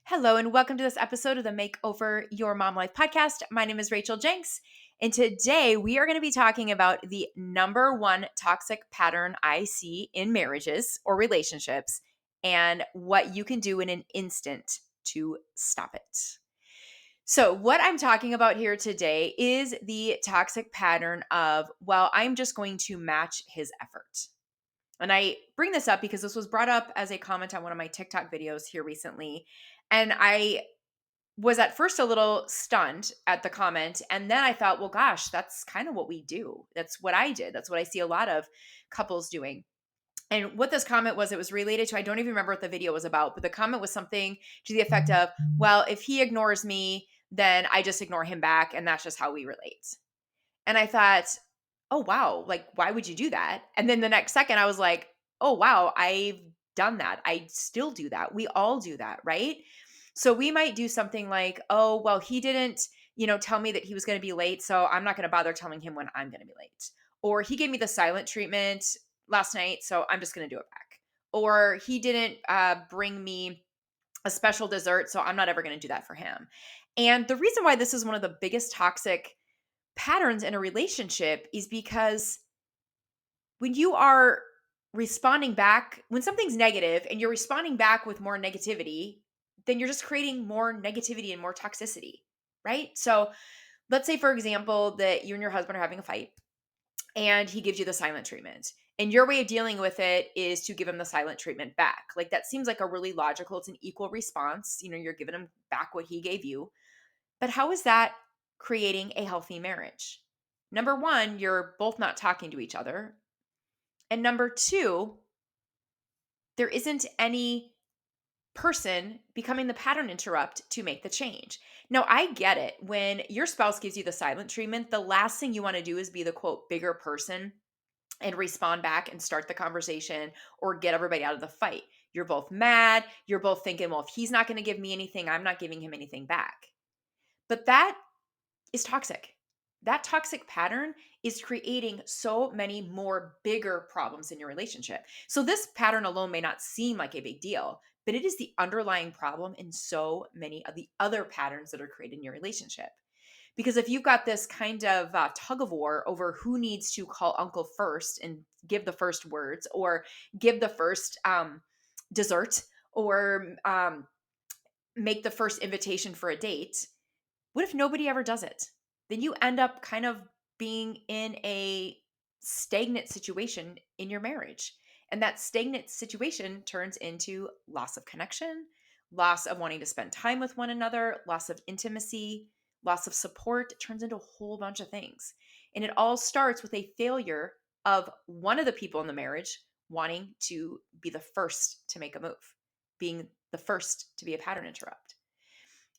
Hello, and welcome to this episode of the Makeover Your Mom Life podcast. My name is Rachel Jenks, and today we are going to be talking about the number one toxic pattern I see in marriages or relationships and what you can do in an instant to stop it. So, what I'm talking about here today is the toxic pattern of, well, I'm just going to match his effort. And I bring this up because this was brought up as a comment on one of my TikTok videos here recently. And I was at first a little stunned at the comment. And then I thought, well, gosh, that's kind of what we do. That's what I did. That's what I see a lot of couples doing. And what this comment was, it was related to, I don't even remember what the video was about, but the comment was something to the effect of, well, if he ignores me, then I just ignore him back. And that's just how we relate. And I thought, oh, wow, like, why would you do that? And then the next second, I was like, oh, wow, I've done that. I still do that. We all do that, right? So we might do something like, oh, well, he didn't, tell me that he was going to be late. So I'm not going to bother telling him when I'm going to be late. Or he gave me the silent treatment last night. So I'm just going to do it back. Or he didn't bring me a special dessert. So I'm not ever going to do that for him. And the reason why this is one of the biggest toxic patterns in a relationship is because when you are responding back, when something's negative and you're responding back with more negativity, then you're just creating more negativity and more toxicity, right? So let's say, for example, that you and your husband are having a fight and he gives you the silent treatment. And your way of dealing with it is to give him the silent treatment back. Like that seems like a really logical, it's an equal response. You're giving him back what he gave you. But how is that creating a healthy marriage? Number one, you're both not talking to each other. And number two, there isn't any person becoming the pattern interrupt to make the change. Now, I get it. When your spouse gives you the silent treatment, the last thing you want to do is be the quote, bigger person and respond back and start the conversation or get everybody out of the fight. You're both mad. You're both thinking, well, if he's not going to give me anything, I'm not giving him anything back. But that is toxic. That toxic pattern is creating so many more bigger problems in your relationship. So, this pattern alone may not seem like a big deal, but it is the underlying problem in so many of the other patterns that are created in your relationship. Because if you've got this kind of tug of war over who needs to call uncle first and give the first words or give the first dessert or make the first invitation for a date, what if nobody ever does it? Then you end up kind of being in a stagnant situation in your marriage. And that stagnant situation turns into loss of connection, loss of wanting to spend time with one another, loss of intimacy, loss of support. It turns into a whole bunch of things. And it all starts with a failure of one of the people in the marriage wanting to be the first to make a move, being the first to be a pattern interrupt.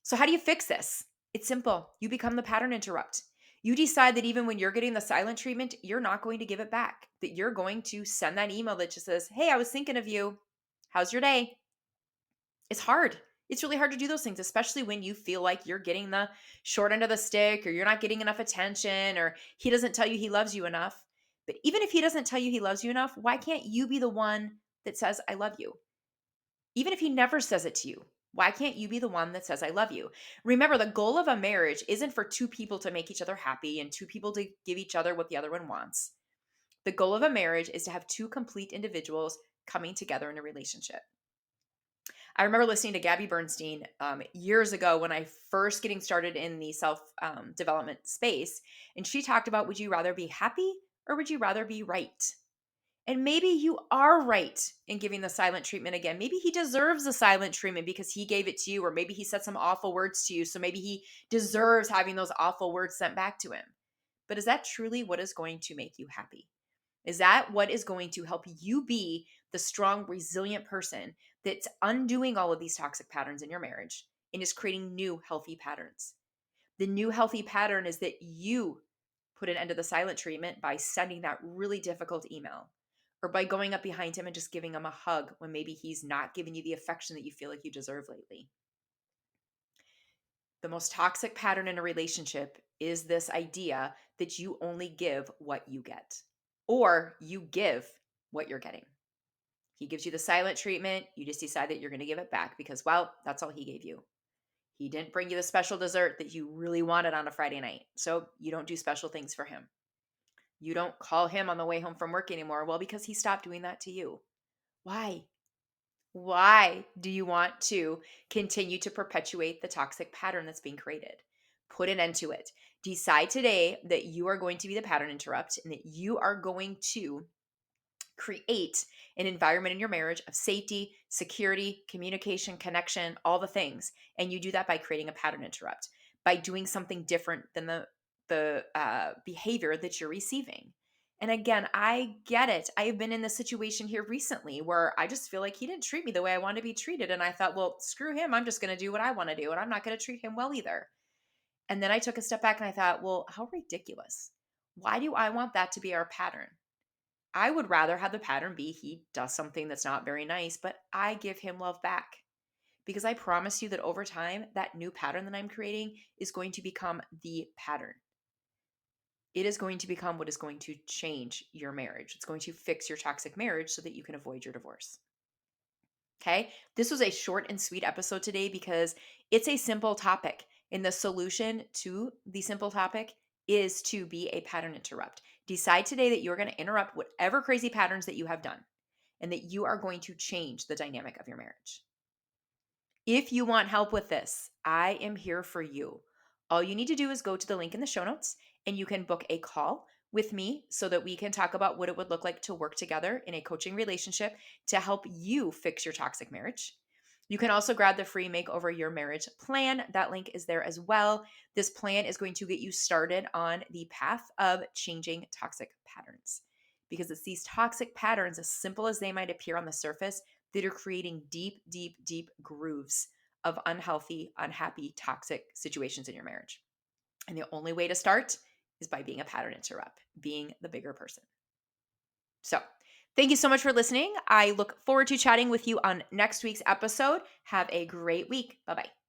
So, how do you fix this? It's simple. You become the pattern interrupt. You decide that even when you're getting the silent treatment, you're not going to give it back, that you're going to send that email that just says, hey, I was thinking of you. How's your day? It's hard. It's really hard to do those things, especially when you feel like you're getting the short end of the stick or you're not getting enough attention or he doesn't tell you he loves you enough. But even if he doesn't tell you he loves you enough, why can't you be the one that says, I love you? Even if he never says it to you, why can't you be the one that says, I love you? Remember, the goal of a marriage isn't for two people to make each other happy and two people to give each other what the other one wants. The goal of a marriage is to have two complete individuals coming together in a relationship. I remember listening to Gabby Bernstein years ago when I first getting started in the self development space. And she talked about, would you rather be happy or would you rather be right? And maybe you are right in giving the silent treatment again. Maybe he deserves the silent treatment because he gave it to you, or maybe he said some awful words to you. So maybe he deserves having those awful words sent back to him. But is that truly what is going to make you happy? Is that what is going to help you be the strong, resilient person that's undoing all of these toxic patterns in your marriage and is creating new healthy patterns? The new healthy pattern is that you put an end to the silent treatment by sending that really difficult email or by going up behind him and just giving him a hug when maybe he's not giving you the affection that you feel like you deserve lately. The most toxic pattern in a relationship is this idea that you only give what you get or you give what you're getting. He gives you the silent treatment. You just decide that you're going to give it back because, well, that's all he gave you. He didn't bring you the special dessert that you really wanted on a Friday night. So you don't do special things for him. You don't call him on the way home from work anymore. Well, because he stopped doing that to you. Why? Why do you want to continue to perpetuate the toxic pattern that's being created? Put an end to it. Decide today that you are going to be the pattern interrupt and that you are going to create an environment in your marriage of safety, security, communication, connection, all the things. And you do that by creating a pattern interrupt, by doing something different than the behavior that you're receiving. And again, I get it. I have been in this situation here recently where I just feel like he didn't treat me the way I want to be treated. And I thought, well, screw him. I'm just going to do what I want to do. And I'm not going to treat him well either. And then I took a step back and I thought, well, how ridiculous. Why do I want that to be our pattern? I would rather have the pattern be he does something that's not very nice, but I give him love back. Because I promise you that over time, that new pattern that I'm creating is going to become the pattern. It is going to become what is going to change your marriage. It's going to fix your toxic marriage so that you can avoid your divorce. Okay. This was a short and sweet episode today because it's a simple topic. And the solution to the simple topic is to be a pattern interrupt. Decide today that you're going to interrupt whatever crazy patterns that you have done and that you are going to change the dynamic of your marriage. If you want help with this, I am here for you. All you need to do is go to the link in the show notes and you can book a call with me so that we can talk about what it would look like to work together in a coaching relationship to help you fix your toxic marriage. You can also grab the free Makeover Your Marriage plan. That link is there as well. This plan is going to get you started on the path of changing toxic patterns because it's these toxic patterns, as simple as they might appear on the surface, that are creating deep, deep, deep grooves of unhealthy, unhappy, toxic situations in your marriage. And the only way to start is by being a pattern interrupt, being the bigger person. So, thank you so much for listening. I look forward to chatting with you on next week's episode. Have a great week. Bye bye.